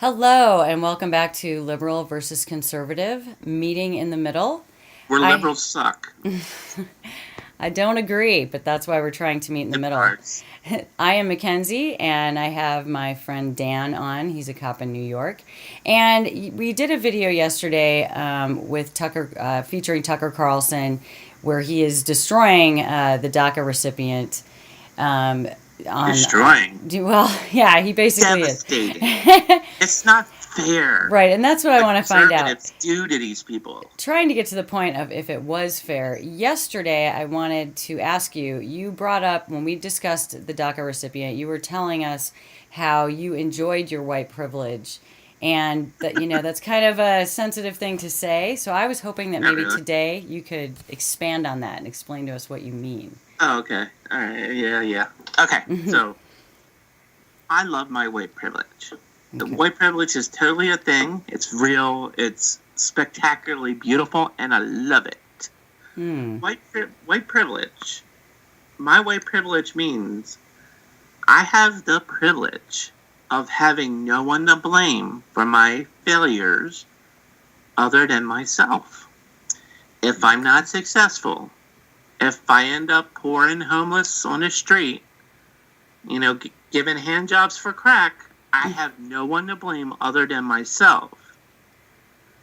Hello, and welcome back to Liberal versus Conservative, meeting in the middle. Where I liberals suck I don't agree, but that's why we're trying to meet in the in middle. parts. I am Mackenzie, and I have my friend Dan on. He's a cop in New York, and we did a video yesterday with Tucker, featuring Tucker Carlson, where he is destroying the DACA recipient. Um, on Destroying. well, yeah, he basically is. Devastating. It's not fair. Right, and that's what I The want to find out. conservatives do to these people. Trying to get to the point of if it was fair. Yesterday, I wanted to ask you, you brought up when we discussed the DACA recipient, you were telling us how you enjoyed your white privilege. And that, that's kind of a sensitive thing to say. So I was hoping that Not maybe really. today you could expand on that and explain to us what you mean. Oh, okay. All right. Yeah, yeah. Okay. So I love my white privilege. The Okay. white privilege is totally a thing. It's real. It's spectacularly beautiful, and I love it. Hmm. White privilege. My white privilege means I have the privilege of having no one to blame for my failures other than myself. If I'm not successful, if I end up poor and homeless on the street, given hand jobs for crack, I have no one to blame other than myself,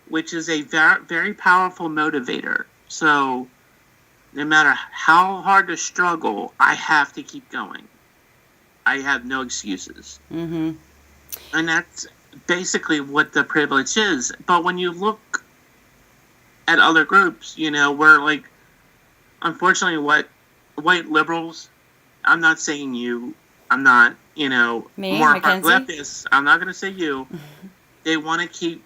which is a very, very powerful motivator. So, no matter how hard the struggle, I have to keep going. I have no excuses. Mm-hmm. And that's basically what the privilege is. But when you look at other groups, we're like, unfortunately, what white liberals, I'm not saying you, I'm not, Me, more hard Mackenzie? leftists, I'm not going to say you. They want to keep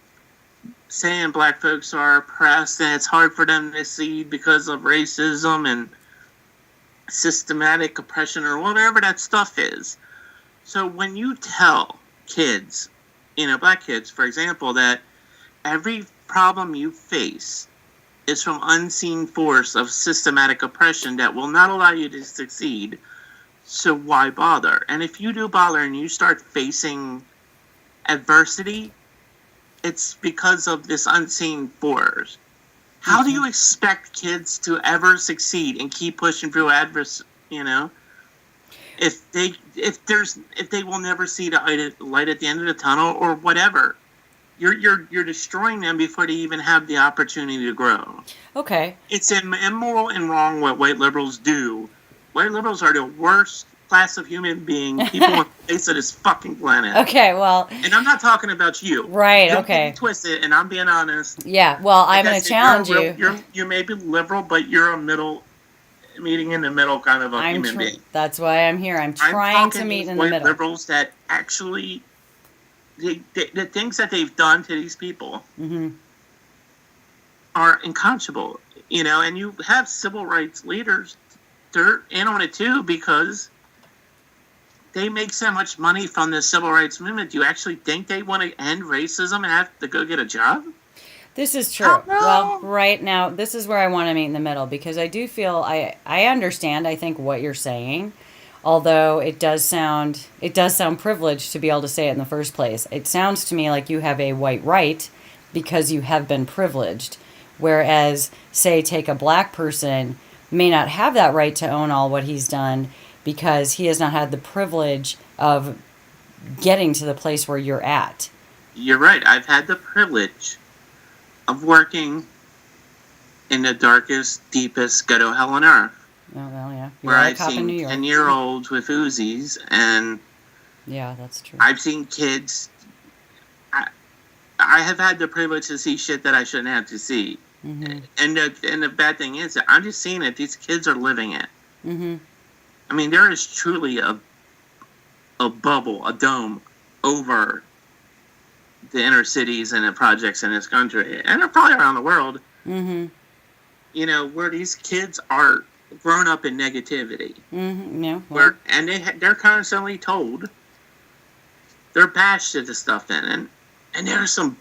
saying black folks are oppressed and it's hard for them to see because of racism and systematic oppression or whatever that stuff is. So when you tell kids, black kids, for example, that every problem you face is from unseen force of systematic oppression that will not allow you to succeed, so why bother? And if you do bother and you start facing adversity, it's because of this unseen force. How do you expect kids to ever succeed and keep pushing through if they will never see the light at the end of the tunnel or whatever? You're destroying them before they even have the opportunity to grow. Okay. It's immoral and wrong what white liberals do. White liberals are the worst class of human being people on the face of this fucking planet. Okay, well, And I'm not talking about you. right, Don't get me okay. twisted, and I'm being honest. Yeah, well, I'm Like I going to said, challenge you. you may be liberal, but you're a meeting in the middle kind of a human being. That's why I'm here. I'm I'm trying to talking meet these in the white middle. liberals that actually, the things that they've done to these people Hmm. are unconscionable, and you have civil rights leaders, they're in on it too because they make so much money from the civil rights movement. Do you actually think they want to end racism and have to go get a job? This is Oh true. Well, no! right now, this is where I want to meet in the middle because I do feel I understand. I think what you're saying, although it does sound privileged to be able to say it in the first place. It sounds to me like you have a white right because you have been privileged, whereas say take a black person may not have that right to own all what he's done because he has not had the privilege of getting to the place where you're at. You're right. I've had the privilege of working in the darkest, deepest ghetto hell on earth, Oh well, yeah, you where are a I've cop in New seen York. 10-year-olds with Uzis, and Yeah, that's true. I've seen kids. I have had the privilege to see shit that I shouldn't have to see. Mhm. And the bad thing is that I'm just seeing it. These kids are living it. Mhm. I mean, there is truly a bubble, a dome over the inner cities and the projects in this country, and they're probably around the world, Mhm. where these kids are grown up in negativity, Mhm. Yeah. Well. and they're constantly told they're bashed to the stuff and there are some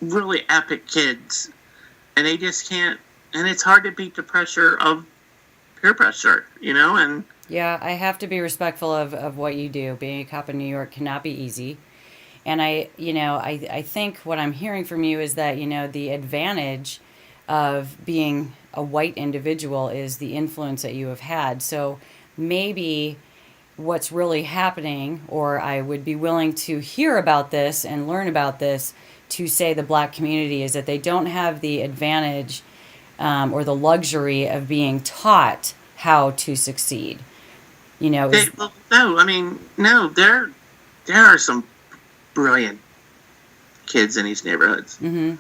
really epic kids, and they just can't, and it's hard to beat the pressure of peer pressure, and Yeah, I have to be respectful of what you do. Being a cop in New York cannot be easy. And I think what I'm hearing from you is that, the advantage of being a white individual is the influence that you have had. So maybe what's really happening, or I would be willing to hear about this and learn about this to say the black community, is that they don't have the advantage or the luxury of being taught how to succeed. Well, no, I mean, no, there are some brilliant kids in these neighborhoods. Mm-hmm.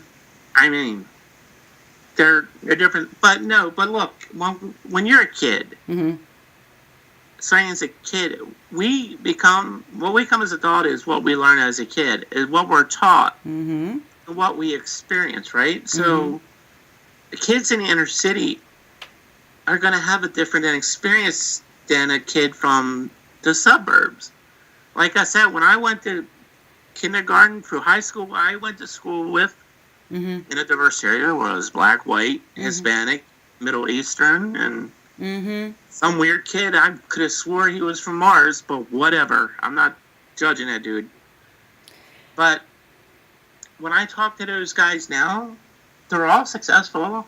I mean, they're different, but no, but look, when you're a kid, Mm-hmm. starting as a kid, what we become as an adult is what we learn as a kid, is what we're taught, Mm-hmm. and what we experience, right? So Mm-hmm. the kids in the inner city are going to have a different experience than a kid from the suburbs. Like I said, when I went to kindergarten through high school, I went to school with Mm-hmm. in a diverse area where it was black, white, Mm-hmm. Hispanic, Middle Eastern, and Mm-hmm. some weird kid. I could have swore he was from Mars, but whatever. I'm not judging that dude. But when I talk to those guys now, they're all successful.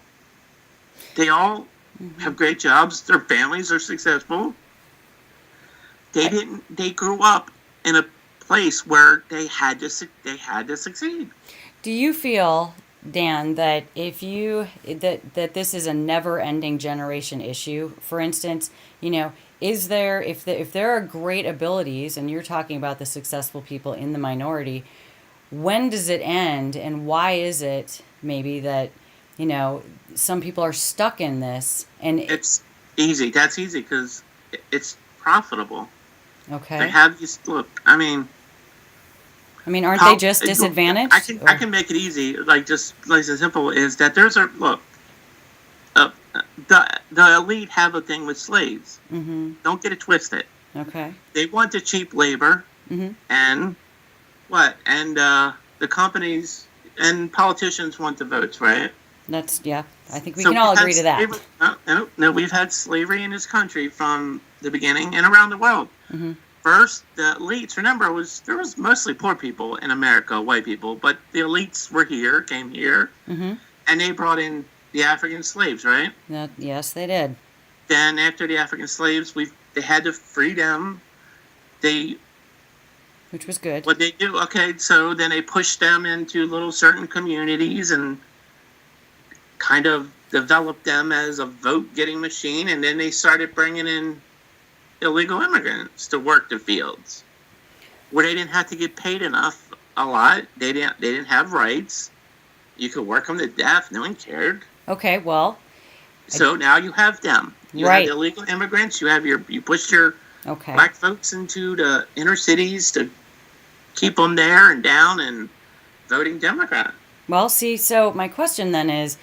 They all Mm-hmm. have great jobs. Their families are successful. They grew up in a place where they had to succeed. Do you feel, Dan, that that this is a never-ending generation issue? For instance, is there if there are great abilities, and you're talking about the successful people in the minority, when does it end, and why is it maybe that some people are stuck in this? And It's easy. That's easy because it's profitable. They okay, have these. Look, I mean, aren't they just I disadvantaged? can I can make it easy. Like just like as simple is that there's a look. Uh, the elite have a thing with slaves. Mm-hmm. Don't get it twisted. Okay. They want the cheap labor Mm-hmm. and what? And the companies and politicians want the votes, right? Yeah. I think we So can all we've had agree to that. slavery- no. We've had slavery in this country from the beginning and around the world. Mm-hmm. First, the elites. Remember, there was mostly poor people in America, white people, but the elites came here, Mm-hmm. and they brought in the African slaves, right? Yes, they did. Then after the African slaves, they had to free them. Which was good. What they do? Okay, so then they pushed them into little certain communities and kind of developed them as a vote-getting machine, and then they started bringing in illegal immigrants to work the fields, where they didn't have to get paid enough a lot. They didn't have rights. You could work them to death. No one cared. Okay, well, So now you have them. You Right. have the illegal immigrants. You pushed your okay. black folks into the inner cities to keep them there and down and voting Democrat. Well, see, so my question then is,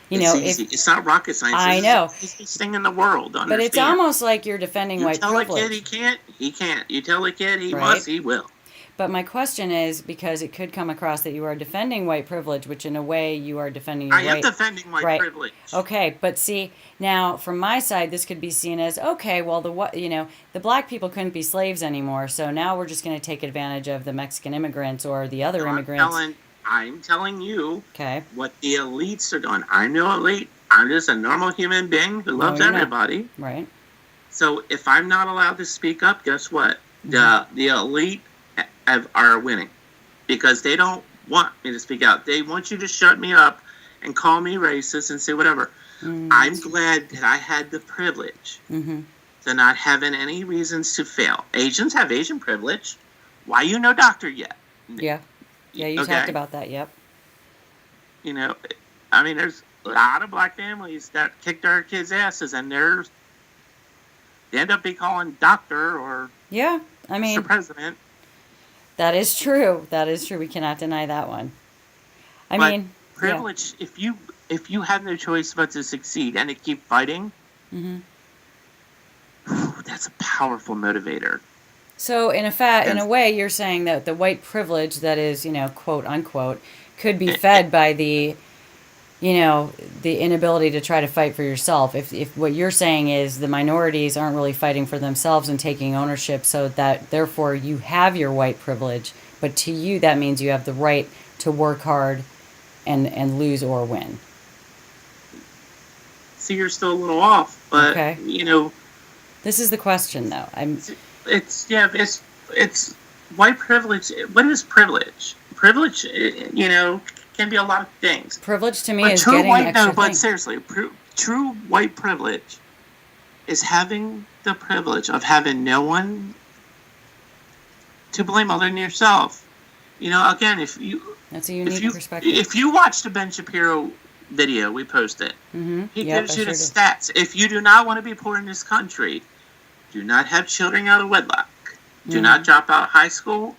It's easy. It's not rocket science. I It's know. the easiest thing in the world. To but it's understand. almost like you're defending You white tell a kid privilege. he can't, he can't. You tell a kid he Right. must, he will. But my question is, because it could come across that you are defending white privilege, which in a way you are defending your I am white. defending white Right. privilege. Okay, but see, now from my side, this could be seen as, okay, well, the black people couldn't be slaves anymore, so now we're just going to take advantage of the Mexican immigrants or the other immigrants. I'm telling you Okay. what the elites are doing. I'm no elite. I'm just a normal human being who loves you're not. everybody. Right. So if I'm not allowed to speak up, guess what? Mm-hmm. The elite are winning because they don't want me to speak out. They want you to shut me up and call me racist and say whatever. Mm-hmm. I'm glad that I had the privilege Mm-hmm. to not having any reasons to fail. Asians have Asian privilege. Why you no doctor yet? Yeah. Yeah, you Okay. talked about that, yep. You know, I mean, there's a lot of black families that kick their kids' asses, and they end up being calling doctor or Yeah, I Mr. mean, President. that is true. That is true. We cannot deny that one. I But mean, privilege. If you have no choice but to succeed and to keep fighting, yeah. that's a powerful motivator. So in And- a way, you're saying that the white privilege that is, quote unquote, could be fed by the the inability to try to fight for yourself. If what you're saying is the minorities aren't really fighting for themselves and taking ownership, so that therefore you have your white privilege, but to you that means you have the right to work hard and lose or win. See, you're still a little off, but Okay. This is the question, though. it's white privilege. What is privilege? Privilege, can be a lot of things. Privilege to me But is true getting white, extra no, but things. seriously, true white privilege is having the privilege of having no one to blame other than yourself. Again, That's a unique perspective. if you watch the Ben Shapiro video we posted, he gives you the stats. If you do not want to be poor in this country, do not have children out of wedlock, do not drop out of high school,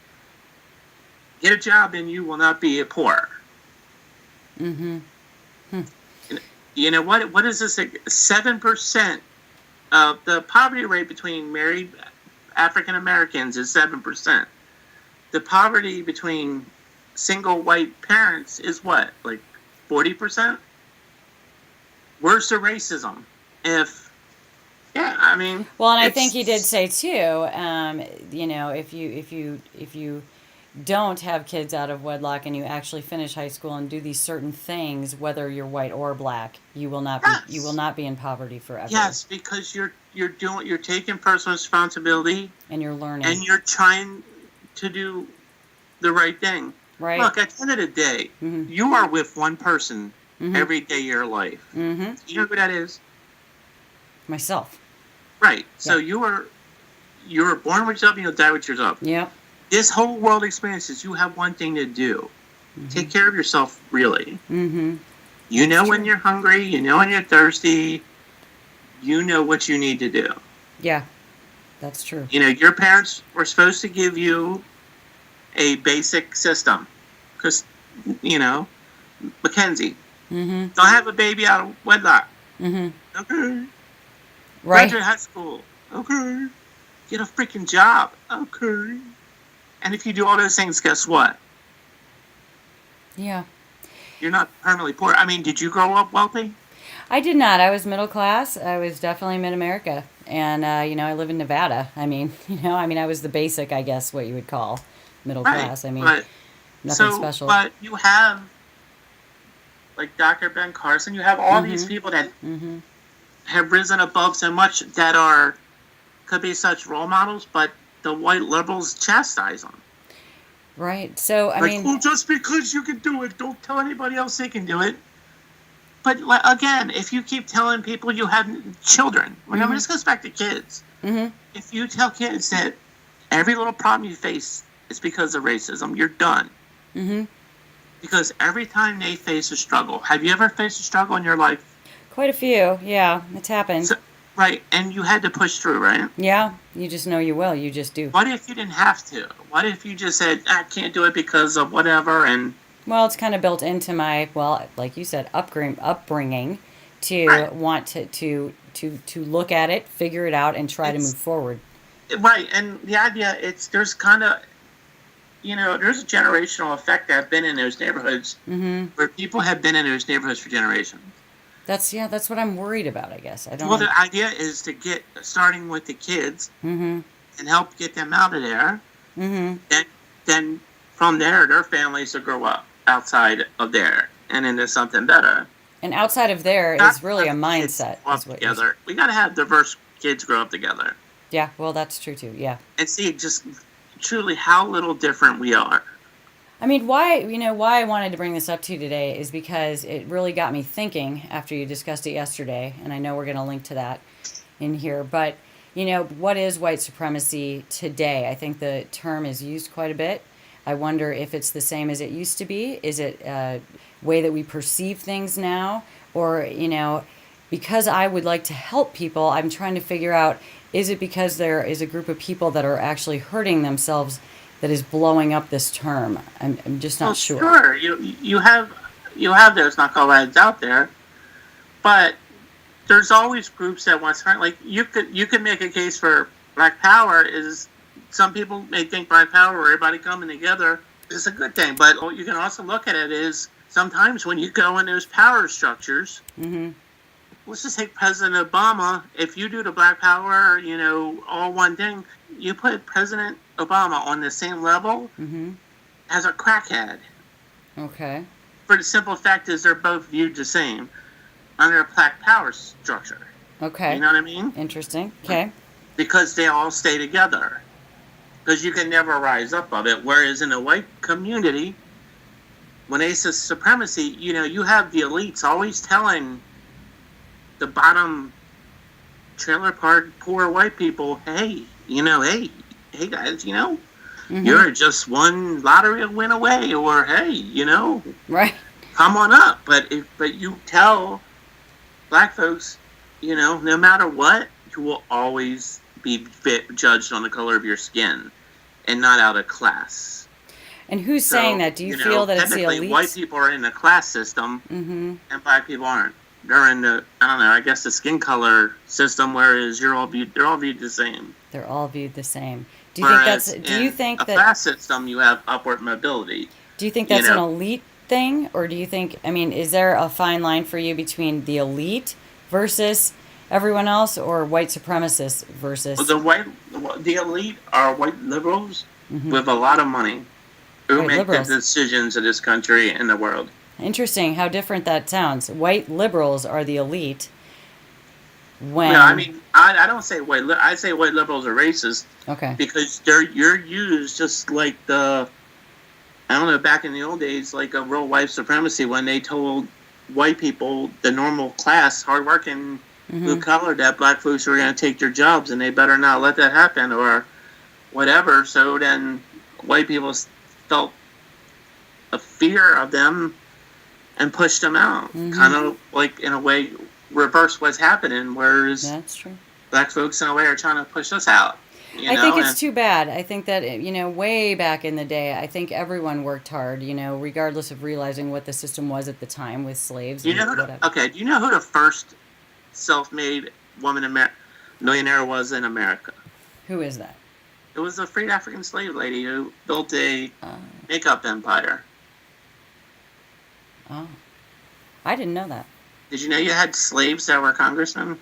get a job, and you will not be poor. You know what? What is this? 7% of the poverty rate between married African Americans is 7%. The poverty between single white parents is what, like 40%? Worse than racism. Well, and I think he did say too, if you don't have kids out of wedlock and you actually finish high school and do these certain things, whether you're white or black, you will not be in poverty forever. Yes, because you're taking personal responsibility and you're learning and you're trying to do the right thing. Right. Look, at the end of the day, you are with one person every day of your life. You know who that is? Myself. Right. So you were born with yourself and you'll die with yourself. Yep. This whole world experience is you have one thing to do. Take care of yourself, really. You know when you're hungry. You know when you're thirsty. You know what you need to do. Yeah, that's true. Your parents were supposed to give you a basic system. Because, Mackenzie, don't have a baby out of wedlock. Okay. Right. Graduate high school. Okay. Get a freaking job. Okay. And if you do all those things, guess what? Yeah. You're not permanently poor. I mean, did you grow up wealthy? I did not. I was middle class. I was definitely mid-America. And, I live in Nevada. I mean, I was the basic, I guess, what you would call middle class. I mean, nothing special. But you have, like Dr. Ben Carson, you have all these people that have risen above so much that could be such role models, but the white liberals chastise them. Right. So, I mean... Well, just because you can do it, don't tell anybody else they can do it. But, again, if you keep telling people you have children... Remember, this goes back to kids. If you tell kids that every little problem you face is because of racism, you're done. Because every time they face a struggle... Have you ever faced a struggle in your life? Quite a few. Yeah, it's happened. Right, and you had to push through, right? Yeah, you just know you will. You just do. What if you didn't have to? What if you just said, I can't do it because of whatever, and... Well, it's kind of built into my, like you said, upbringing to want to look at it, figure it out, and try to move forward. Right, and the idea, there's kind of, there's a generational effect that I've been in those neighborhoods where people have been in those neighborhoods for generations. That's what I'm worried about, I guess. The idea is to starting with the kids and help get them out of there. And then from there, their families will grow up outside of there and into something better. And outside of there is really a mindset. We got to have diverse kids grow up together. Yeah, well, that's true too, yeah. And see just truly how little different we are. I mean, why I wanted to bring this up to you today is because it really got me thinking after you discussed it yesterday, and I know we're going to link to that in here, but, what is white supremacy today? I think the term is used quite a bit. I wonder if it's the same as it used to be. Is it a way that we perceive things now? Or, because I would like to help people, I'm trying to figure out, is it because there is a group of people that are actually hurting themselves that is blowing up this term? I'm just not sure. Sure, you have those knuckleheads out there, but there's always groups that want to, like, you could make a case for Black Power. Is some people may think Black Power or everybody coming together is a good thing, but you can also look at it as sometimes when you go in those power structures, Mm-hmm. let's just take President Obama. If you do the Black Power, all one thing, you put President Obama on the same level Mm-hmm. as a crackhead. Okay. For the simple fact is they're both viewed the same under a Black Power structure. Okay. You know what I mean? Interesting. Okay. Because they all stay together. Because you can never rise up of it. Whereas in a white community, when they say supremacy, you have the elites always telling the bottom trailer park poor white people, hey, hey guys, Mm-hmm. you're just one lottery win away, or hey, Right. come on up. But you tell black folks, no matter what, you will always be judged on the color of your skin and not out of class. And who's saying that? Do you feel that it's the technically elites? white people are in the class system Mm-hmm. and black people aren't. They're in the, I don't know, I guess the skin color system, whereas they're all viewed the same. They're all viewed the same. Do you think that's? Do you think a that? class system you have upward mobility? Do you think that's an elite thing, or do you think? I mean, is there a fine line for you between the elite versus everyone else, or white supremacists versus? The elite are white liberals Mm-hmm. with a lot of money who White make liberals. the decisions of this country and the world. Interesting how different that sounds. White liberals are the elite. When No, I mean, I don't say I say white liberals are racist okay, because you're used just like I don't know, back in the old days, like a real white supremacy when they told white people, the normal class, hardworking, blue collar, that black folks were going to take their jobs and they better not let that happen or whatever. So then white people felt a fear of them and pushed them out. Kind of like, in a way, reverse what's happening, whereas that's true. black folks in a way are trying to push us out. I think it's too bad. I think that, way back in the day, I think everyone worked hard, regardless of realizing what the system was at the time with slaves. Do you know who the first self-made millionaire was in America? Who is that? It was a freed African slave lady who built a makeup empire. Oh, I didn't know that. Did you know you had slaves that were congressmen?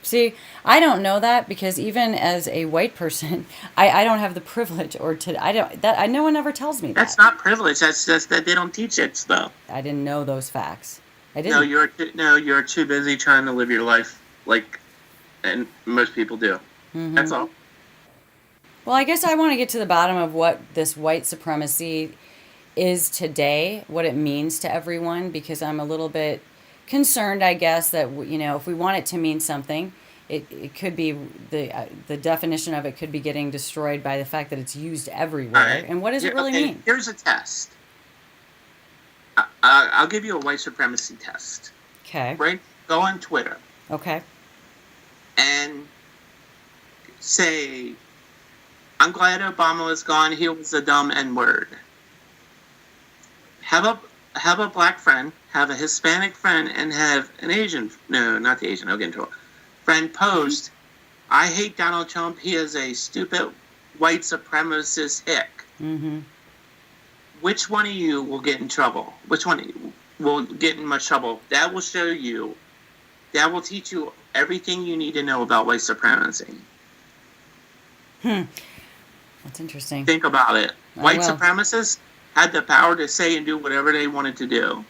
See, I don't know that because even as a white person, I don't have the privilege no one ever tells me that. That's not privilege. That's just that they don't teach it, though. I didn't know those facts. I didn't. You're too busy trying to live your life and most people do. That's all. Well, I guess I want to get to the bottom of what this white supremacy is today, what it means to everyone, because I'm a little bit concerned, I guess, that, if we want it to mean something, it could be the definition of it could be getting destroyed by the fact that it's used everywhere. Right. And what does it really mean? Here's a test. I'll give you a white supremacy test. Okay. Right? Go on Twitter Okay. and say, I'm glad Obama was gone. He was a dumb N-word. Have a black friend, have a Hispanic friend, and have an Asian, no, not the Asian, I'll get into it, friend post, I hate Donald Trump. He is a stupid white supremacist hick. Mm-hmm. Which one of you will get in trouble? Which one will get in much trouble? That will show you, that will teach you everything you need to know about white supremacy. That's interesting. Think about it. White will. supremacists had the power to say and do whatever they wanted to do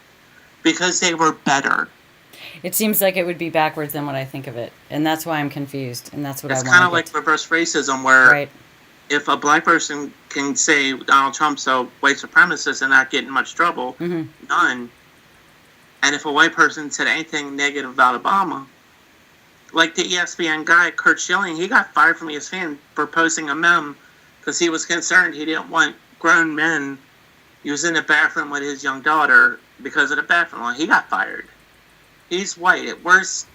because they were better. It seems like it would be backwards than what I think of it, and that's why I'm confused, and that's what It's I want. kind of like reverse racism, where right. if a black person can say Donald Trump's a white supremacist and not get in much trouble, none. And if a white person said anything negative about Obama, like the ESPN guy, Kurt Schilling, he got fired from ESPN for posting a meme because he was concerned he didn't want grown men. He was in the bathroom with his young daughter because of the bathroom law. He got fired. He's white. Where's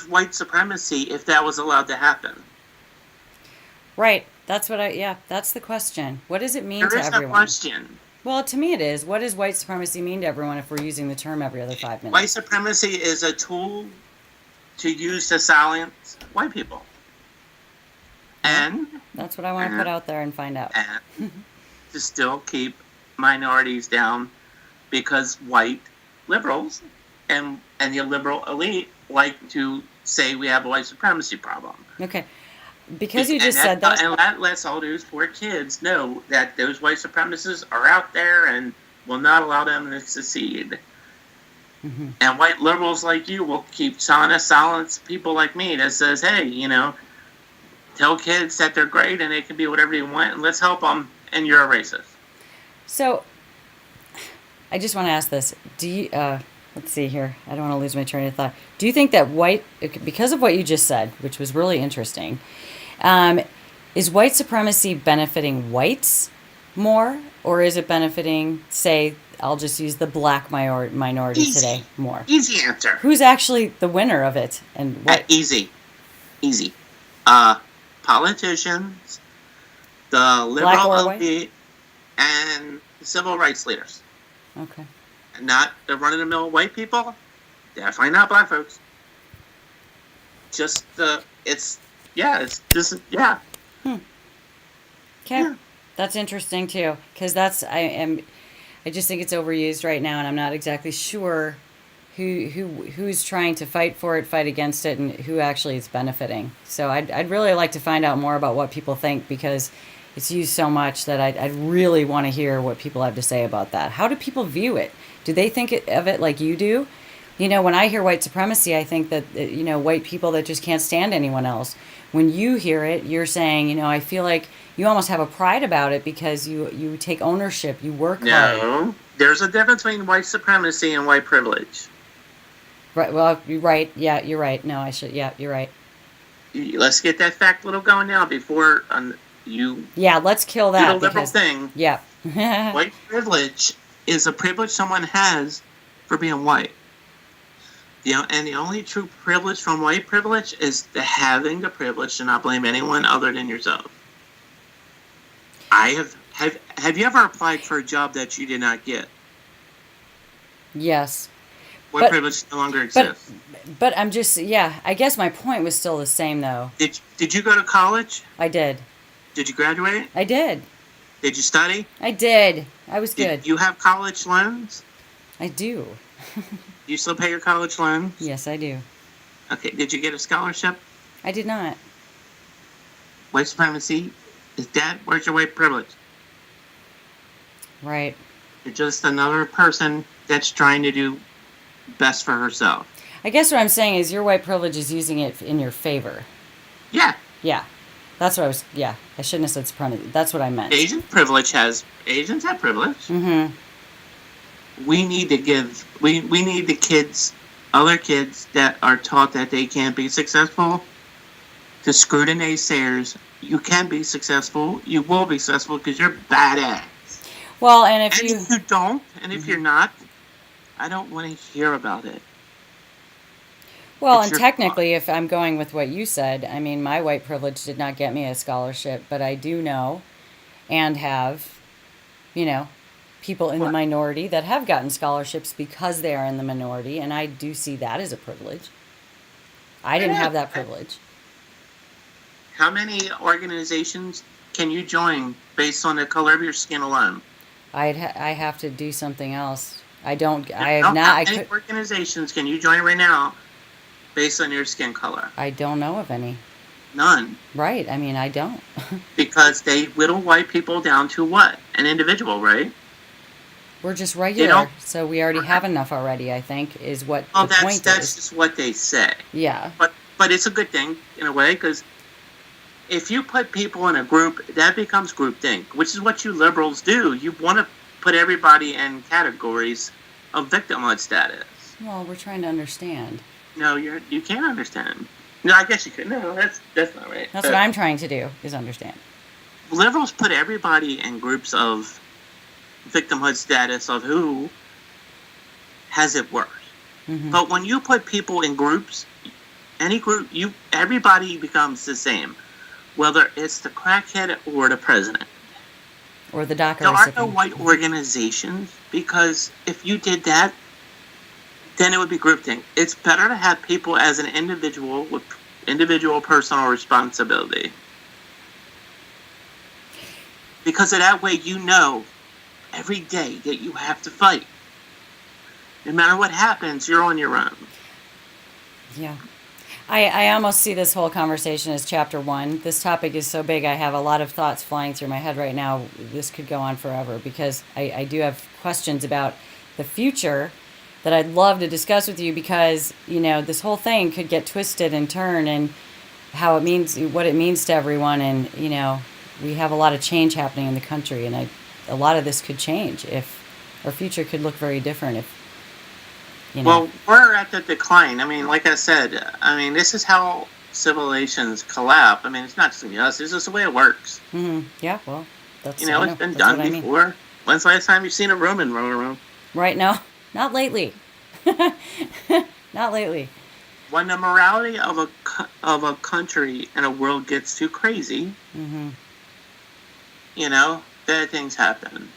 white supremacy if that was allowed to happen? Right. That's that's the question. What does it mean to everyone? There is no question. Well, to me it is. What does white supremacy mean to everyone if we're using the term every other 5 minutes? White supremacy is a tool to use to silence white people. And that's what I want to put out there and find out. And to still keep minorities down because white liberals and the liberal elite like to say we have a white supremacy problem. Okay. Because you And just said that. and that lets all those poor kids know that those white supremacists are out there and will not allow them to succeed. Mm-hmm. And white liberals like you will keep trying to silence people like me that says, hey, you know, tell kids that they're great and they can be whatever they want and let's help them, and you're a racist. So, I just want to ask this. Do you, let's see here. I don't want to lose my train of thought. Do you think that because of what you just said, which was really interesting, is white supremacy benefiting whites more, or is it benefiting, say, I'll just use the black minority Easy. today more? Easy answer. Who's actually the winner of it, and what? Easy. Politicians, the Black liberal or white? elite, and civil rights leaders. Okay. Not the run-of-the-mill white people. Definitely not black folks. Just it's just. Okay. Yeah. That's interesting too, because I just think it's overused right now, and I'm not exactly sure who's trying to fight against it, and who actually is benefiting. So I'd really like to find out more about what people think, because it's used so much that I'd really want to hear what people have to say about that. How do people view it? Do they think of it like you do? You know, when I hear white supremacy, I think that, you know, white people that just can't stand anyone else. When you hear it, you're saying, you know, I feel like you almost have a pride about it because you take ownership, you work hard. No, there's a difference between white supremacy and white privilege. Right. Well, you're right. Yeah, you're right. No, I should. Yeah, you're right. Let's get that fact little going now before you. Yeah, let's kill do that. the liberal thing. Yeah. White privilege is a privilege someone has for being white. And the only true privilege from white privilege is the having the privilege to not blame anyone other than yourself. Have you ever applied for a job that you did not get? Yes. White privilege no longer exists. But I'm just, yeah, I guess my point was still the same, though. Did you go to college? I did. Did you graduate? I did. Did you study? I did. I was good. Did you have college loans? I do. You still pay your college loans? Yes, I do. Okay, did you get a scholarship? I did not. White supremacy is dead. Where's your white privilege? Right. You're just another person that's trying to do best for herself. I guess what I'm saying is your white privilege is using it in your favor. Yeah. Yeah. That's what I was, yeah. I shouldn't have said supremacy. That's what I meant. Asians have privilege. Mm-hmm. We need the kids, other kids that are taught that they can't be successful, to screw the naysayers. You can be successful. You will be successful because you're badass. Well, and if you don't, and if you're not, I don't want to hear about it. Well, and technically, if I'm going with what you said, I mean, my white privilege did not get me a scholarship, but I do know and have, you know, people in the minority that have gotten scholarships because they are in the minority, and I do see that as a privilege. I didn't have that privilege. How many organizations can you join based on the color of your skin alone? I have to do something else. I don't. I have have not. How many organizations can you join right now based on your skin color? I don't know of any. None. Right. I mean, I don't. Because they whittle white people down to what? An individual, right? We're just regular, so we already have enough already, I think, is what the point is. That's just what they say. Yeah. But it's a good thing, in a way, because if you put people in a group, that becomes groupthink, which is what you liberals do. You want to put everybody in categories of victimhood status. Well, we're trying to understand. No, you can't understand. No, I guess you could. No, that's not right. That's what I'm trying to do, is understand. Liberals put everybody in groups of victimhood status of who has it worse. Mm-hmm. But when you put people in groups, any group, everybody becomes the same, whether it's the crackhead or the president. Or the DACA There recipient. are no white organizations, because if you did that, then it would be groupthink. It's better to have people as an individual with individual personal responsibility. Because of that way, you know every day that you have to fight. No matter what happens, you're on your own. Yeah. I almost see this whole conversation as chapter one. This topic is so big, I have a lot of thoughts flying through my head right now. This could go on forever because I do have questions about the future that I'd love to discuss with you because, this whole thing could get twisted and turned and what it means to everyone. And, we have a lot of change happening in the country. And a lot of this could change if our future could look very different if, Well, we're at the decline. I mean, like I said, this is how civilizations collapse. I mean, it's not just us. It's just the way it works. Mm-hmm. Yeah, well, that's it's been done before. I mean. When's the last time you've seen a Roman roam around? Right now, not lately. Not lately. When the morality of a country and a world gets too crazy, mm-hmm. Bad things happen.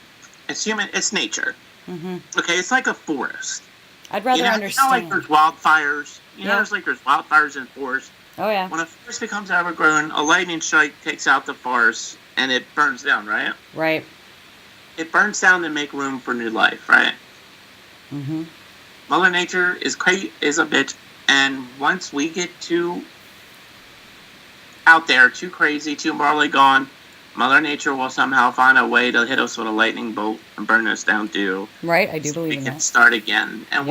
It's human. It's nature. Mm-hmm. Okay, it's like a forest. I'd rather understand. There's wildfires. There's wildfires in forests. Oh, yeah. When a forest becomes overgrown, a lightning strike takes out the forest and it burns down, right? Right. It burns down to make room for new life, right? Mm-hmm. Mother Nature is a bitch, and once we get too out there, too crazy, too morally gone, Mother Nature will somehow find a way to hit us with a lightning bolt and burn us down too. Right, I do believe in that. We can start again, and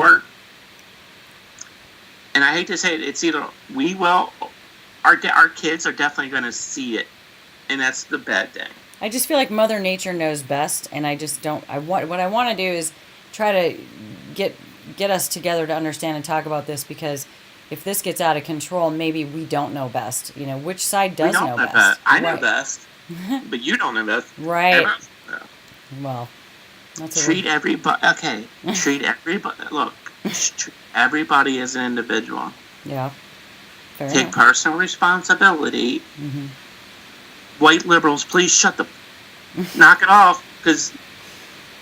and I hate to say it, it's either we will, our kids are definitely going to see it, and that's the bad thing. I just feel like Mother Nature knows best, and I just don't. What I want to do is try to get us together to understand and talk about this because if this gets out of control, maybe we don't know best. Which side does know best? I know best, but you don't know best. Right. Well, that's treat everybody. Okay, treat everybody. Look, treat everybody as an individual. Yeah. Fair Take enough. personal responsibility. Mm-hmm. White liberals, please shut the knock it off. Because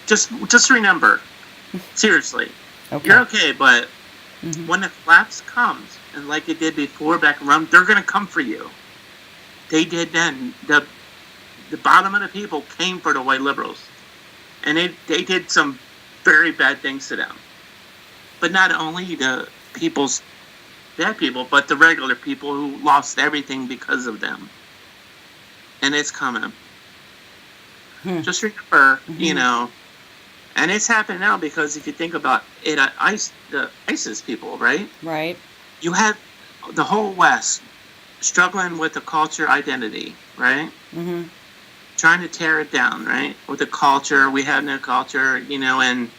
just remember, seriously, you're okay. But when the collapse comes, and like it did before back in Rome, they're gonna come for you. They did then. The bottom of the people came for the white liberals, and they did some very bad things to them. But not only the bad people, but the regular people who lost everything because of them. And it's coming. Just remember, and it's happening now because if you think about it, the ISIS people, right? Right. You have the whole West struggling with the culture identity, right? Mm-hmm. Trying to tear it down, right? With the culture, we have no culture, and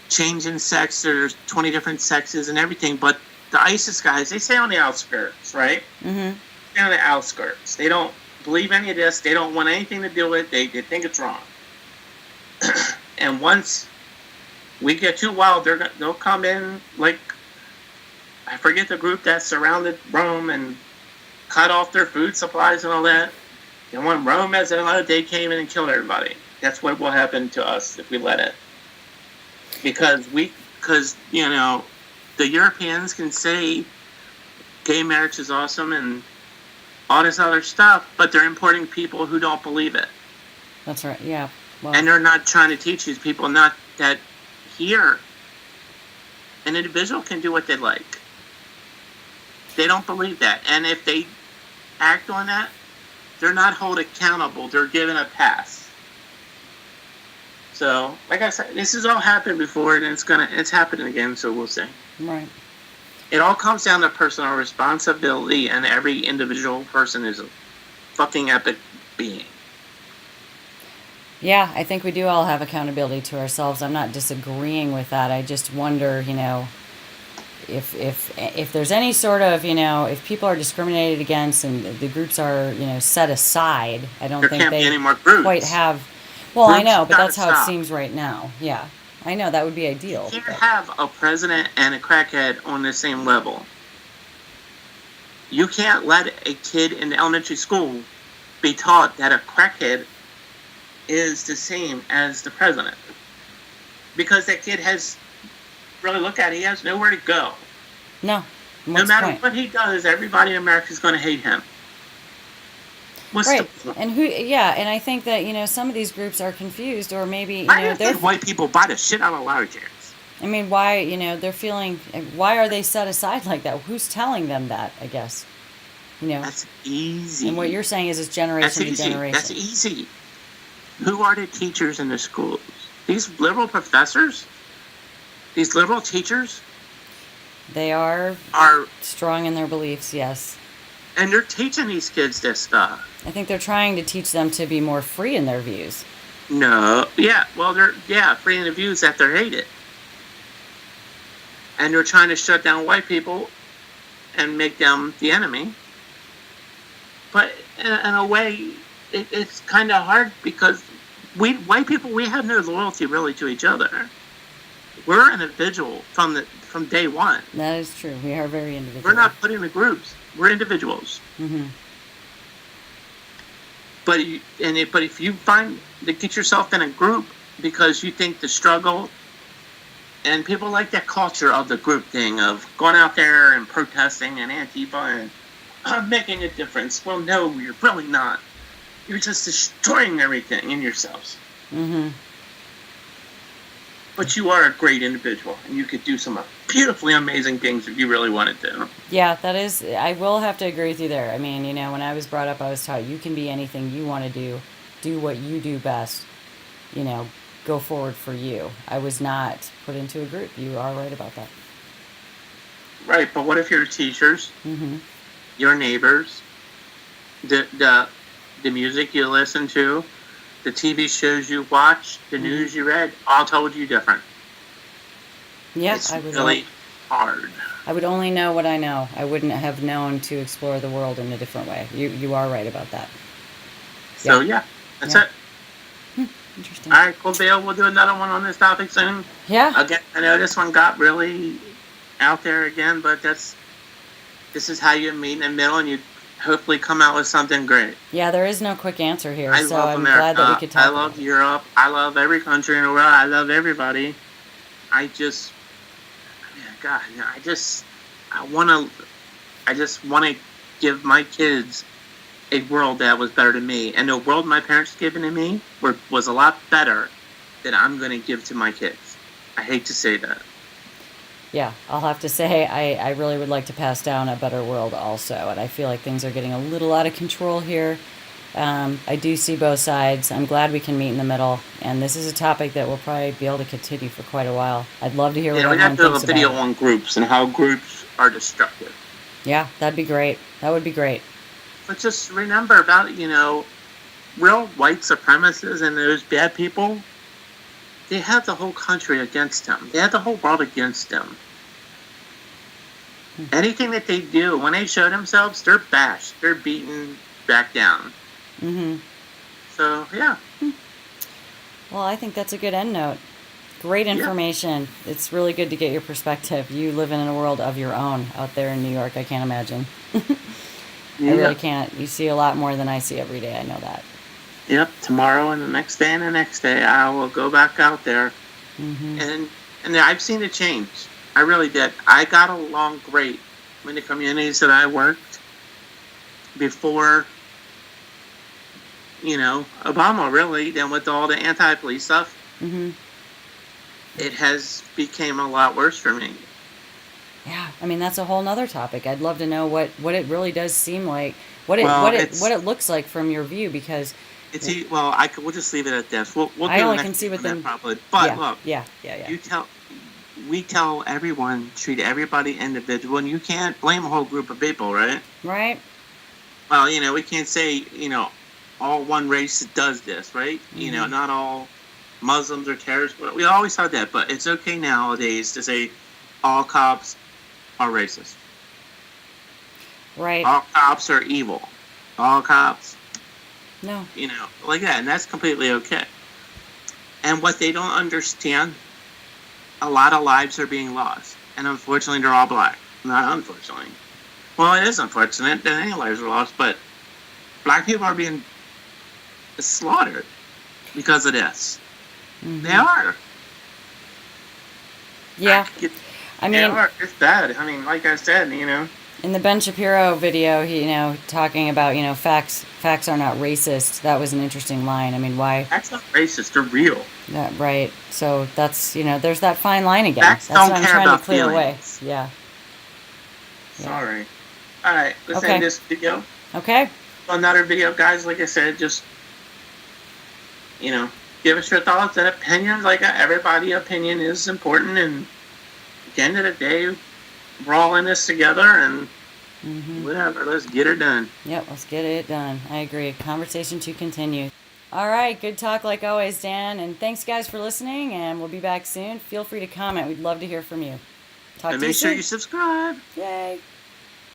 changing sex, there's 20 different sexes and everything, but the ISIS guys, they stay on the outskirts, right? Mm-hmm. Stay on the outskirts. They don't believe any of this. They don't want anything to do with it. They think it's wrong. And once we get too wild, they'll come in like, I forget the group that surrounded Rome and cut off their food supplies and all that. And when Rome has another, they came in and killed everybody. That's what will happen to us if we let it. Because the Europeans can say gay marriage is awesome and all this other stuff, but they're importing people who don't believe it. That's right. Yeah. Well, and they're not trying to teach these people not that here an individual can do what they like. They don't believe that. And if they act on that, they're not held accountable. They're given a pass. So, like I said, this has all happened before, and it's happening again. So we'll see. Right. It all comes down to personal responsibility, and every individual person is a fucking epic being. Yeah, I think we do all have accountability to ourselves. I'm not disagreeing with that. I just wonder, if there's any sort of, if people are discriminated against and the groups are, set aside, I don't think they any more groups. Quite have. Well, Groups I know, but that's how stop. it seems right now. Yeah, I know that would be ideal. You can't have a president and a crackhead on the same level. You can't let a kid in elementary school be taught that a crackhead is the same as the president. Because that kid has, really look at it, he has nowhere to go. No. No matter what he does, everybody in America is going to hate him. What's right. the point? And I think that, some of these groups are confused or maybe, I think white people buy the shit out of lottery tickets. I mean, why, they're feeling, why are they set aside like that? Who's telling them that, I guess, you know? That's And what easy. you're saying is it's That's generation to easy. That's generation. easy. Who are the teachers in the schools? These liberal professors? These liberal teachers They are are, strong in their beliefs, yes. and they're teaching these kids this stuff. I think they're trying to teach them to be more free in their views. No, yeah, well, they're free in the views that they're hated. And they're trying to shut down white people and make them the enemy. But in a way, it's kind of hard because white people, we have no loyalty really to each other. We're individual from day one. That is true. We are very individual. We're not put into groups. We're individuals. Mm-hmm. But if you find to get yourself in a group because you think the struggle, and people like that culture of the group thing of going out there and protesting and Antifa and making a difference. Well, no, you're really not. You're just destroying everything in yourselves. Mm-hmm. But you are a great individual, and you could do some beautifully amazing things if you really wanted to. Yeah, that is, I will have to agree with you there. I mean, when I was brought up, I was taught you can be anything you want to do what you do best, go forward for you. I was not put into a group. You are right about that. Right, but what if your teachers, Mm-hmm. your neighbors, the music you listen to, the TV shows you watch, the news you read, all told you different? Yeah, It's really hard. I would only know what I know. I wouldn't have known to explore the world in a different way. You are right about that. So yeah, that's Yeah. it. Interesting. All right, cool, Bill. We'll do another one on this topic soon. Yeah. Again, I know this one got really out there again, but this is how you meet in the middle, and you hopefully come out with something great. Yeah, there is no quick answer here, I so love I'm America. glad that we could talk I about love it. Europe. I love every country in the world. I love everybody. I just, God, I just want to give my kids a world that was better to me, and the world my parents given to me was a lot better than I'm going to give to my kids. I hate to say that. Yeah, I'll have to say I really would like to pass down a better world also, and I feel like things are getting a little out of control here. I do see both sides. I'm glad we can meet in the middle, and this is a topic that we'll probably be able to continue for quite a while. I'd love to hear what We everyone have to do a thinks video about it. on groups and how groups are destructive. Yeah, that'd be great. That would be great. But just remember about, real white supremacists and those bad people, they have the whole country against them. They have the whole world against them. Anything that they do, when they show themselves, they're bashed. They're beaten back down. Mm-hmm. So, yeah. Well, I think that's a good end note. Great information. Yeah. It's really good to get your perspective. You live in a world of your own out there in New York. I can't imagine. I really can't. You see a lot more than I see every day. I know that. Yep. Tomorrow and the next day and the next day, I will go back out there. Mm-hmm. And I've seen a change. I really did. I got along great in the communities that I worked before, Obama, really. Then with all the anti-police stuff, mm-hmm. it has became a lot worse for me. Yeah, I mean that's a whole nother topic. I'd love to know what it really does seem like, what it looks like from your view, because we'll just leave it at this. We'll I do only next can see what that them probably. But yeah, look, yeah. We tell everyone, treat everybody individual, and you can't blame a whole group of people, right? Right. Well, we can't say all one race does this, right? Mm-hmm. Not all Muslims are terrorists. We always have that, but it's okay nowadays to say all cops are racist. Right. All cops are evil. All cops. No. Like that, and that's completely okay. And what they don't understand, a lot of lives are being lost, and unfortunately, they're all black. Not unfortunately. Well, it is unfortunate that any lives are lost, but black people are being slaughtered because of this. Mm-hmm. They are. Yeah. I mean, it's bad. I mean, like I said, In the Ben Shapiro video, he, talking about, facts are not racist. That was an interesting line. I mean, why? That's not racist. They're real. That right. So that's, there's that fine line again. Facts That's don't what I'm care trying to about clear away. feelings. Yeah. Sorry. All right, let's Okay. end this video. Okay. Another video, guys. Like I said, just give us your thoughts and opinions. Like everybody's opinion is important, and at the end of the day, we're all in this together, and whatever. Let's get it done. Yep, let's get it done. I agree. Conversation to continue. All right, good talk like always, Dan. And thanks, guys, for listening, and we'll be back soon. Feel free to comment. We'd love to hear from you. Talk And to you make sure soon. you subscribe. Yay.